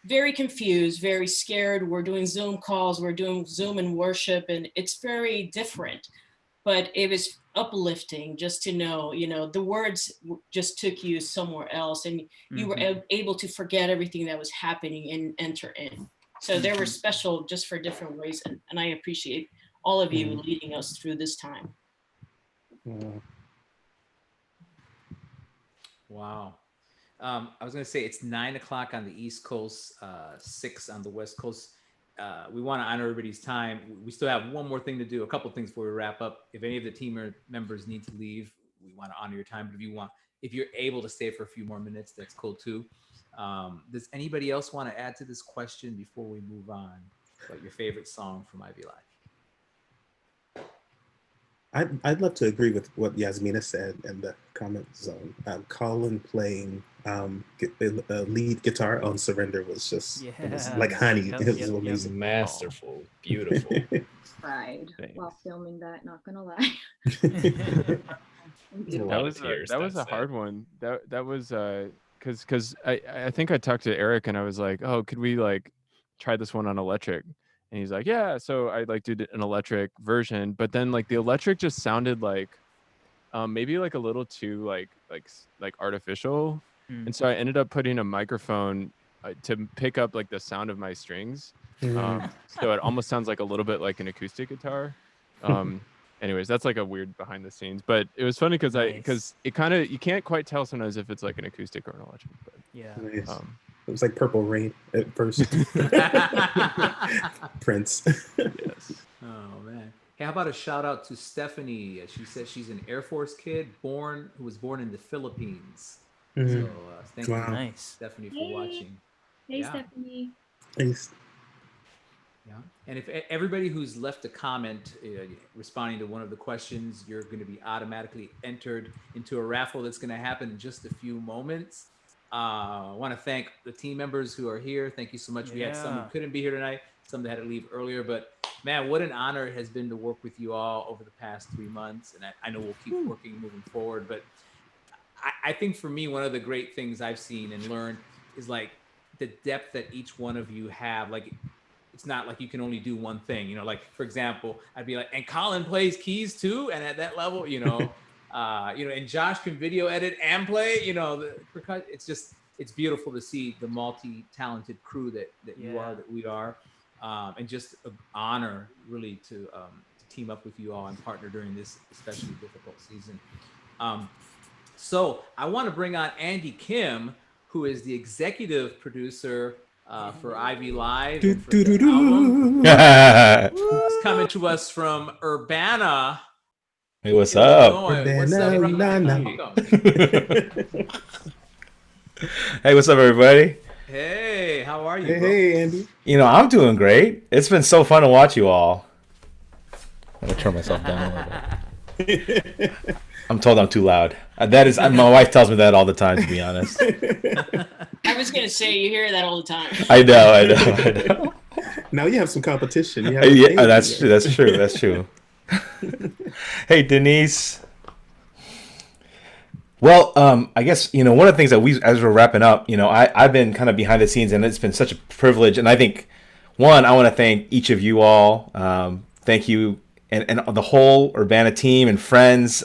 very confused, very scared. We're doing Zoom calls, we're doing Zoom and worship, and it's very different. But it was uplifting just to know, the words just took you somewhere else and you were able to forget everything that was happening and enter in. So they were special just for different ways. And I appreciate all of you leading us through this time. Wow. I was going to say it's 9:00 on the East Coast, 6 on the West Coast. We want to honor everybody's time. We still have one more thing to do, a couple of things before we wrap up. If any of the team members need to leave, we want to honor your time. But if you're able to stay for a few more minutes, that's cool too. Does anybody else want to add to this question before we move on about your favorite song from Ivy Live? I'd love to agree with what Yasmina said in the comment zone. Colin playing lead guitar on Surrender was just it was like honey. It was amazing. Masterful, beautiful. Cried while filming that, not gonna lie. That was a hard one. That was because I think I talked to Eric and I was like, oh, could we like try this one on electric? And he's like, yeah. So I like did an electric version, but then like the electric just sounded like maybe like a little too like artificial. And so I ended up putting a microphone to pick up like the sound of my strings. So it almost sounds like a little bit like an acoustic guitar. Anyways, that's like a weird behind the scenes, but it was funny because it kind of, you can't quite tell sometimes if it's like an acoustic or an electric. But, nice. It was like Purple Rain at first. Prince. Yes. Oh man. Hey, how about a shout out to Stephanie? She says she's an Air Force kid who was born in the Philippines. So thank you, Stephanie, for watching. Hey, Stephanie. Thanks. Yeah. And if everybody who's left a comment responding to one of the questions, you're going to be automatically entered into a raffle that's going to happen in just a few moments. I want to thank the team members who are here. Thank you so much. We had some who couldn't be here tonight, some that had to leave earlier, but man, what an honor it has been to work with you all over the past 3 months. And I know we'll keep working moving forward, but I think for me, one of the great things I've seen and learned is like the depth that each one of you have. Like, it's not like you can only do one thing, like, for example, I'd be like, and Colin plays keys too. And at that level, and Josh can video edit and play, it's beautiful to see the multi-talented crew that you are, that we are. And just an honor really to team up with you all and partner during this especially difficult season. So I want to bring on Andy Kim, who is the executive producer for Ivy Live and for the album. He's coming to us from Urbana. Hey, what's up? What's up, Hey, what's up, everybody? Hey, how are you? Hey, Andy. I'm doing great. It's been so fun to watch you all. I'm gonna turn myself down a little bit. I'm told I'm too loud. That is, my wife tells me that all the time, to be honest. I was gonna say, you hear that all the time. I know. Now you have some competition. Yeah, that's true. That's true. Hey, Denise. Well, I guess, one of the things that as we're wrapping up, I've been kind of behind the scenes, and it's been such a privilege. And I think, one, I want to thank each of you all. Thank you, and the whole Urbana team and friends.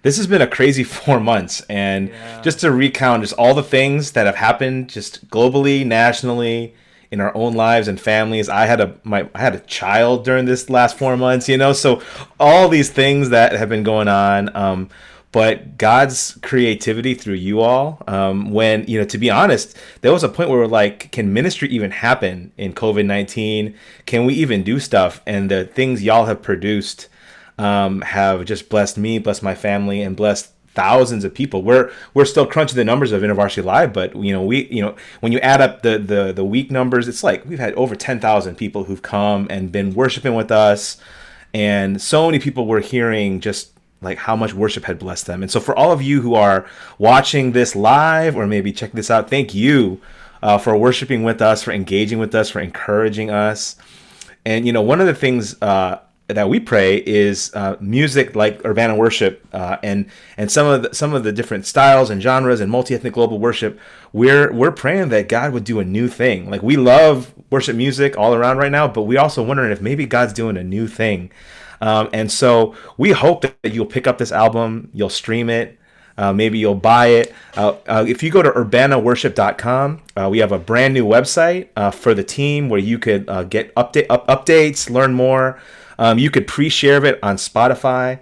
This has been a crazy 4 months, and just to recount just all the things that have happened, just globally, nationally, in our own lives and families. I had a child during this last 4 months, so all these things that have been going on. But God's creativity through you all, when, to be honest, there was a point where we're like, can ministry even happen in COVID-19? Can we even do stuff? And the things y'all have produced have just blessed me, blessed my family, and blessed thousands of people. We're still crunching the numbers of InterVarsity Live, but when you add up the week numbers, it's like we've had over 10,000 people who've come and been worshiping with us, and so many people were hearing just like how much worship had blessed them. And so for all of you who are watching this live or maybe checking this out, thank you for worshiping with us, for engaging with us, for encouraging us. And one of the things that we pray is music like Urbana Worship and some of the different styles and genres and multi-ethnic global worship. We're praying that God would do a new thing. Like, we love worship music all around right now, but we also wondering if maybe God's doing a new thing. And so we hope that you'll pick up this album, you'll stream it, maybe you'll buy it. If you go to urbanaworship.com, we have a brand new website for the team where you could get updates, learn more. You could pre-share it on Spotify.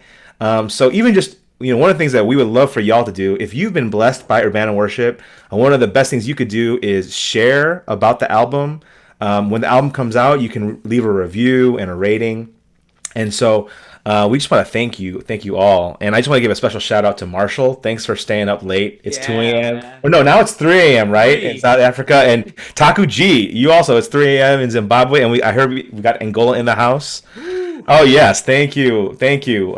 So even just, one of the things that we would love for y'all to do, if you've been blessed by Urbana Worship, one of the best things you could do is share about the album. When the album comes out, you can leave a review and a rating. And so we just want to thank you all. And I just want to give a special shout out to Marshall. Thanks for staying up late. It's 2 a.m. Or no, now it's 3 a.m., right? In South Africa. And Taku G, you also, it's 3 a.m. in Zimbabwe. And I heard we got Angola in the house. Oh, yes. Thank you. Thank you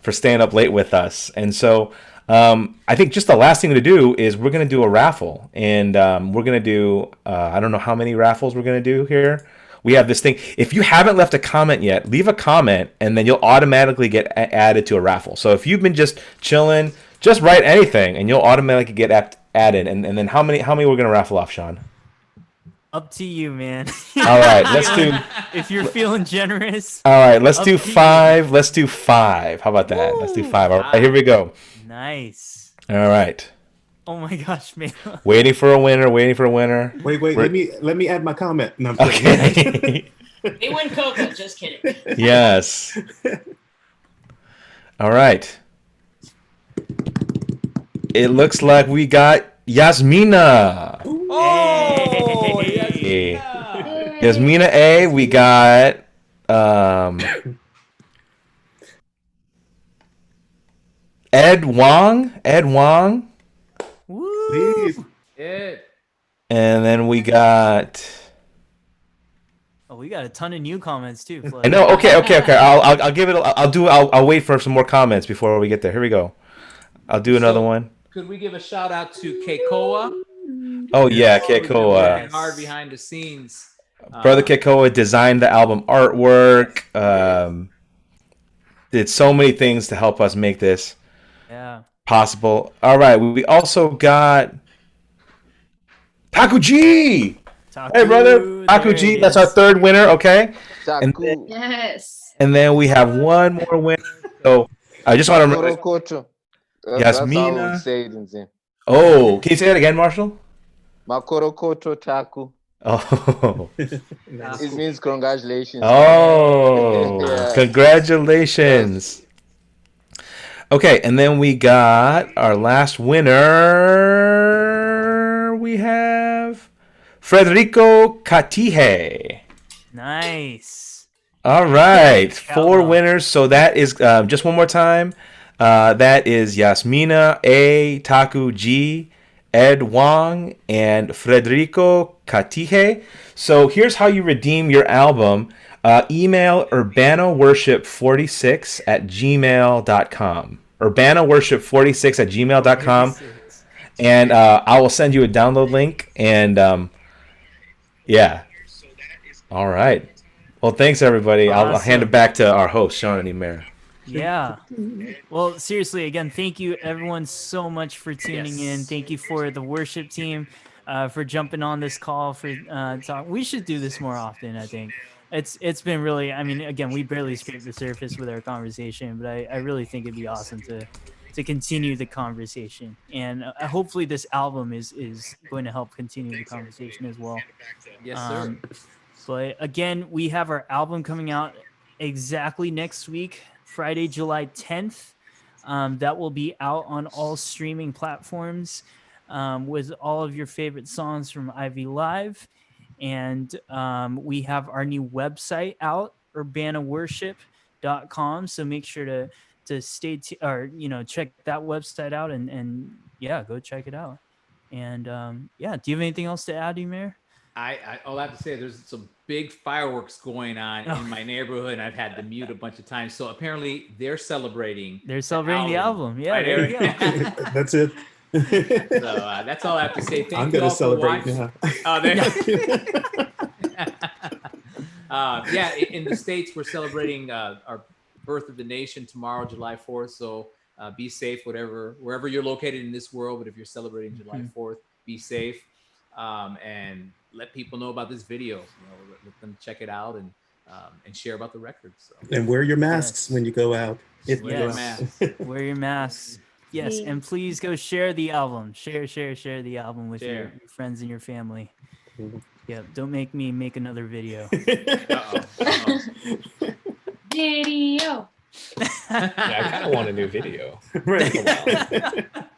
for staying up late with us. And so I think just the last thing to do is we're going to do a raffle. And we're going to do, I don't know how many raffles we're going to do here. We have this thing. If you haven't left a comment yet, leave a comment, and then you'll automatically get added to a raffle. So if you've been just chilling, just write anything, and you'll automatically get added. And then how many we're going to raffle off, Shawn? Up to you, man. All right, let's do. If you're feeling generous. All right, let's do 5. Let's do 5. How about that? Let's do 5. All right, here we go. Nice. All right. Oh my gosh, man. Waiting for a winner. Wait. Let me add my comment. No, I'm okay. They win Coca. Just kidding. Yes. All right. It looks like we got Yasmina. Oh, Hey. Yasmina A. We got Ed Wong. Woo! Yeah. And then we got. Oh, we got a ton of new comments too. I know. Okay. I'll give it. I'll wait for some more comments before we get there. Here we go. I'll do another one. Could we give a shout out to Keikoa? Oh yeah, Keikoa. Working hard behind the scenes. Brother Keikoa designed the album artwork. Did so many things to help us make this possible. All right, we also got Taku G. Hey, brother, Taku G. That's our third winner. Okay. Yes. And then we have one more winner. So I just want to. Yasmina. Oh, can you say that again, Marshall? Makorokoto Taku. Oh. It means congratulations. Oh, yeah. Congratulations. Okay, and then we got our last winner. We have Frederico Catije. Nice. All right, 4 winners. So that is just one more time. That is Yasmina A, Taku G, Ed Wong, and Frederico Catije. So here's how you redeem your album. Email urbanaworship46@gmail.com. urbanaworship46@gmail.com. And I will send you a download link. And yeah. All right. Well, thanks, everybody. Awesome. I'll hand it back to our host, Shawn and Imer. Yeah. Well, seriously, again, thank you everyone so much for tuning in. Thank you for the worship team for jumping on this call for talk. We should do this more often, I think. It's been really, I mean, again, we barely scraped the surface with our conversation, but I really think it'd be awesome to continue the conversation. And hopefully this album is going to help continue the conversation as well. Yes, sir. But again, we have our album coming out exactly next week, Friday, July 10th. That will be out on all streaming platforms with all of your favorite songs from Ivy Live. And we have our new website out, urbanaworship.com. So make sure to stay check that website out and yeah, go check it out. And yeah, do you have anything else to add, Imer? All I have to say, there's some big fireworks going on in my neighborhood, and I've had to mute a bunch of times. So apparently they're celebrating. They're celebrating the album. Yeah, there you go. That's it. So that's all I have to say. Thank I'm you gonna all celebrate for now. Yeah, in the States, we're celebrating our birth of the nation tomorrow, July 4th. So be safe, wherever you're located in this world. But if you're celebrating July 4th, be safe, and let people know about this video. Let them check it out and share about the record. So. And wear your masks when you go out. Wear your masks. Wear your masks. Yes, and please go share the album. Share the album with your friends and your family. Yeah, don't make me make another video. Video. Yeah, I kind of want a new video. Right.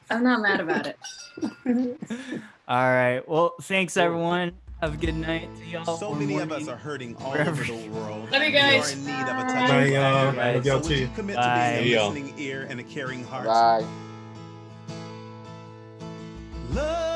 I'm not mad about it. All right. Well, thanks everyone. Have a good night to y'all. So many of us are hurting all over the world. Love you guys. We are in need of a touch. Bye, y'all. Bye. Love y'all So would you too. commit Bye. to being a listening ear and a caring heart? Bye. Love